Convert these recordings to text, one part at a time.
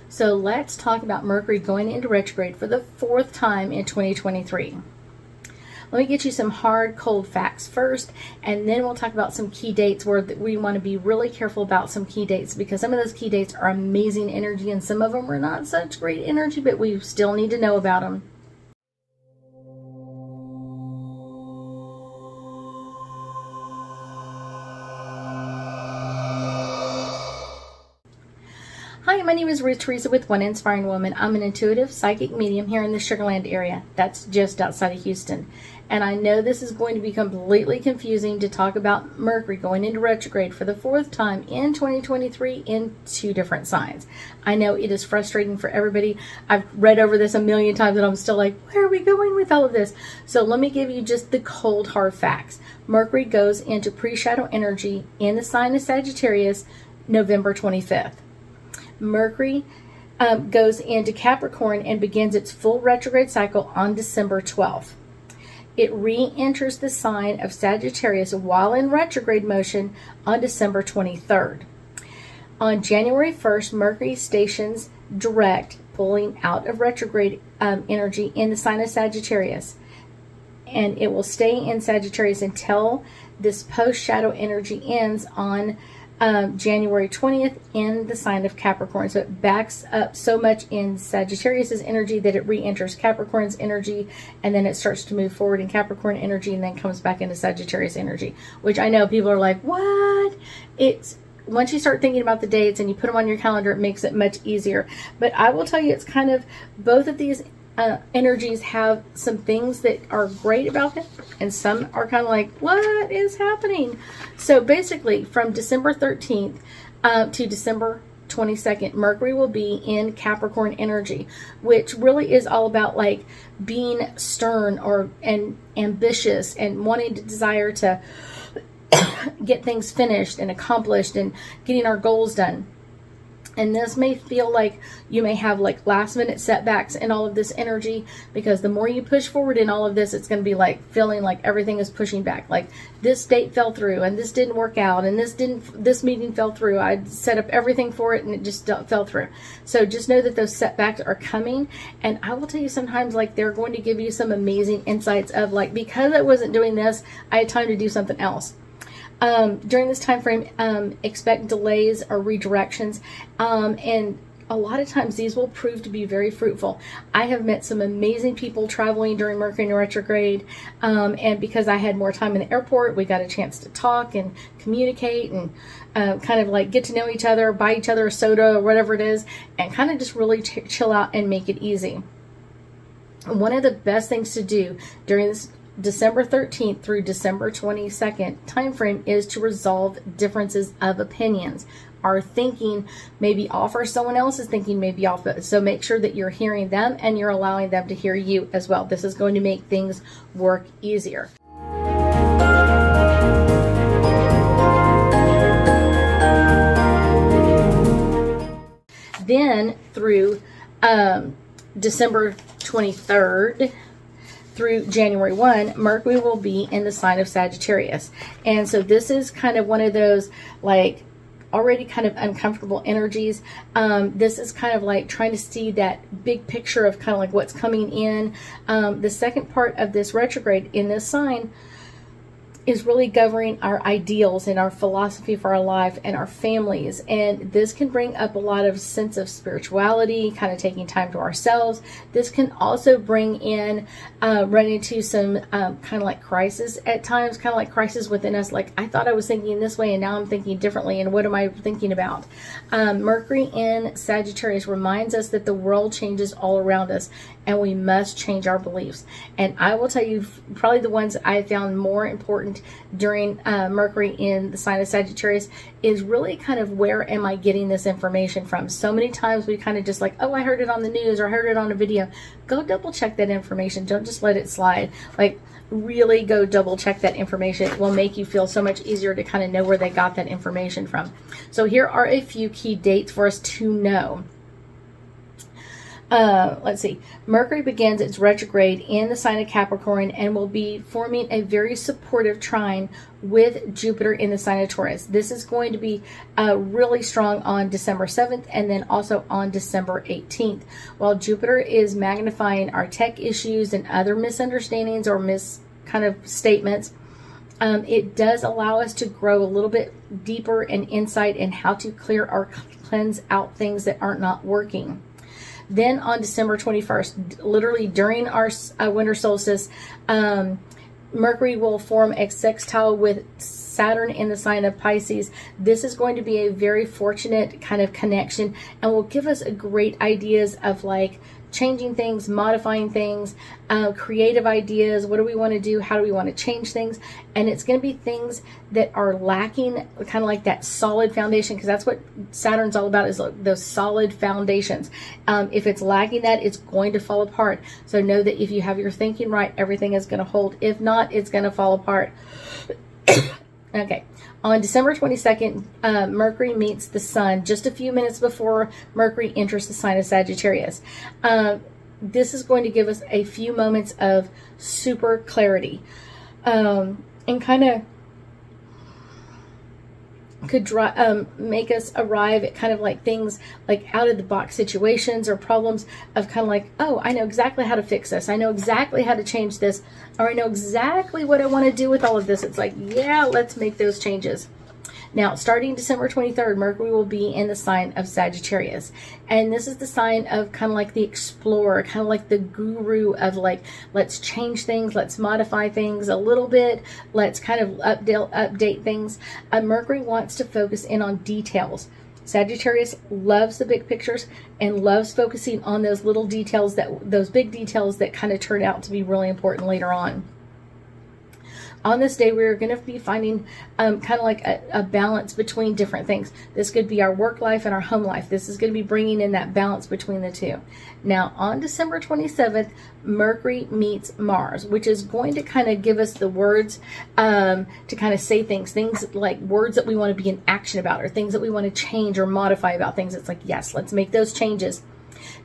So let's talk about Mercury going into retrograde for the 4th time in 2023. Let me get you some hard, cold facts first, and then we'll talk about some key dates where we want to be really careful about some key dates, because some of those key dates are amazing energy and some of them are not such great energy, but we still need to know about them. Hi, my name is Ruth Theresa with One Inspiring Woman. I'm an intuitive psychic medium here in the Sugar Land area. That's just outside of Houston. And I know this is going to be completely confusing to talk about Mercury going into retrograde for the 4th time in 2023 in 2 different signs. I know it is frustrating for everybody. I've read over this a million times and I'm still like, where are we going with all of this? So let me give you just the cold, hard facts. Mercury goes into pre-shadow energy in the sign of Sagittarius November 25th. Mercury goes into Capricorn and begins its full retrograde cycle on December 12th. It re-enters the sign of Sagittarius while in retrograde motion on December 23rd. On January 1st, Mercury stations direct, pulling out of retrograde energy in the sign of Sagittarius. And it will stay in Sagittarius until this post-shadow energy ends on January 20th in the sign of Capricorn. So it backs up so much in Sagittarius's energy that it re-enters Capricorn's energy, and then it starts to move forward in Capricorn energy and then comes back into Sagittarius energy, which I know people are like, what? It's once you start thinking about the dates and you put them on your calendar, it makes it much easier. But I will tell you, it's kind of both of these energies have some things that are great about them, and some are kind of like, what is happening? So basically, from December 13th to December 22nd, Mercury will be in Capricorn energy, which really is all about like being stern and ambitious and wanting to desire to get things finished and accomplished and getting our goals done. And this may feel like you may have like last minute setbacks in all of this energy, because the more you push forward in all of this, it's going to be like feeling like everything is pushing back. Like this date fell through and this didn't work out and this meeting fell through. I set up everything for it and it just fell through. So just know that those setbacks are coming. And I will tell you, sometimes like they're going to give you some amazing insights of like, because I wasn't doing this, I had time to do something else. During this time frame, expect delays or redirections, and a lot of times these will prove to be very fruitful. I have met some amazing people traveling during Mercury in retrograde, and because I had more time in the airport, we got a chance to talk and communicate and kind of like get to know each other, buy each other a soda or whatever it is, and kind of just really chill out and make it easy. One of the best things to do during this December 13th through December 22nd time frame is to resolve differences of opinions. Our thinking may be off, or someone else's thinking may be off. So make sure that you're hearing them and you're allowing them to hear you as well. This is going to make things work easier. Then through December 23rd through January 1, Mercury will be in the sign of Sagittarius. And so this is kind of one of those like already kind of uncomfortable energies. This is kind of like trying to see that big picture of kind of like what's coming in. The second part of this retrograde in this sign is really governing our ideals and our philosophy for our life and our families. And this can bring up a lot of sense of spirituality, kind of taking time to ourselves. This can also bring in, run into some kind of like crisis at times, kind of like crisis within us. Like, I thought I was thinking this way and now I'm thinking differently. And what am I thinking about? Mercury in Sagittarius reminds us that the world changes all around us and we must change our beliefs. And I will tell you, probably the ones I found more important during Mercury in the sign of Sagittarius is really kind of, where am I getting this information from? So many times we kind of just like, oh, I heard it on the news or I heard it on a video. Go double check that information. Don't just let it slide. Like, really go double check that information. It will make you feel so much easier to kind of know where they got that information from. So here are a few key dates for us to know. Let's see. Mercury begins its retrograde in the sign of Capricorn and will be forming a very supportive trine with Jupiter in the sign of Taurus. This is going to be really strong on December 7th and then also on December 18th. While Jupiter is magnifying our tech issues and other misunderstandings or kind of statements, it does allow us to grow a little bit deeper in insight in how to cleanse out things that are not working. Then on December 21st, literally during our winter solstice, Mercury will form a sextile with Saturn in the sign of Pisces. This is going to be a very fortunate kind of connection and will give us great ideas of like changing things, modifying things, creative ideas. What do we want to do? How do we want to change things? And it's going to be things that are lacking, kind of like that solid foundation, because that's what Saturn's all about, is those solid foundations. If it's lacking that, it's going to fall apart. So know that if you have your thinking right, everything is going to hold. If not, it's going to fall apart. Okay. On December 22nd, Mercury meets the Sun just a few minutes before Mercury enters the sign of Sagittarius. This is going to give us a few moments of super clarity, and kind of could make us arrive at kind of like things like out of the box situations or problems of kind of like, oh, I know exactly how to fix this. I know exactly how to change this, or I know exactly what I want to do with all of this. It's like, yeah, let's make those changes. Now, starting December 23rd, Mercury will be in the sign of Sagittarius. And this is the sign of kind of like the explorer, kind of like the guru of like, let's change things, let's modify things a little bit, let's kind of update things. Mercury wants to focus in on details. Sagittarius loves the big pictures and loves focusing on those little details, those big details that kind of turn out to be really important later on. On this day, we're going to be finding kind of like a balance between different things. This could be our work life and our home life. This is going to be bringing in that balance between the two. Now, on December 27th, Mercury meets Mars, which is going to kind of give us the words to kind of say things like words that we want to be in action about, or things that we want to change or modify about things. It's like, yes, let's make those changes.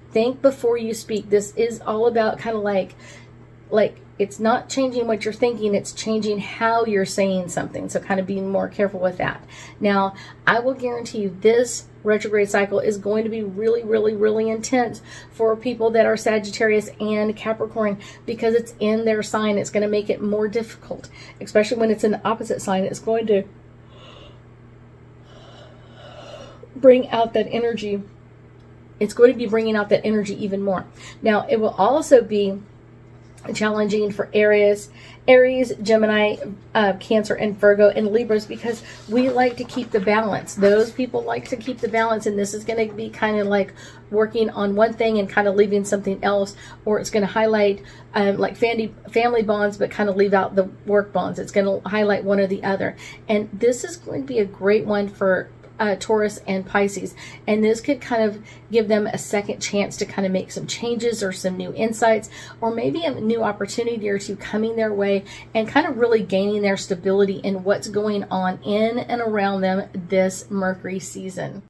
Think before you speak. This is all about kind of like it's not changing what you're thinking, it's changing how you're saying something. So kind of being more careful with that. Now, I will guarantee you this retrograde cycle is going to be really, really, really intense for people that are Sagittarius and Capricorn, because it's in their sign. It's going to make it more difficult, especially when it's in the opposite sign. It's going to bring out that energy. It's going to be bringing out that energy even more. Now, it will also be challenging for Aries, Gemini, Cancer, and Virgo, and Libras, because we like to keep the balance. Those people like to keep the balance, and this is going to be kind of like working on one thing and kind of leaving something else, or it's going to highlight like family bonds but kind of leave out the work bonds. It's going to highlight one or the other, and this is going to be a great one for Taurus and Pisces, and this could kind of give them a second chance to kind of make some changes or some new insights, or maybe a new opportunity or two coming their way, and kind of really gaining their stability in what's going on in and around them this Mercury season.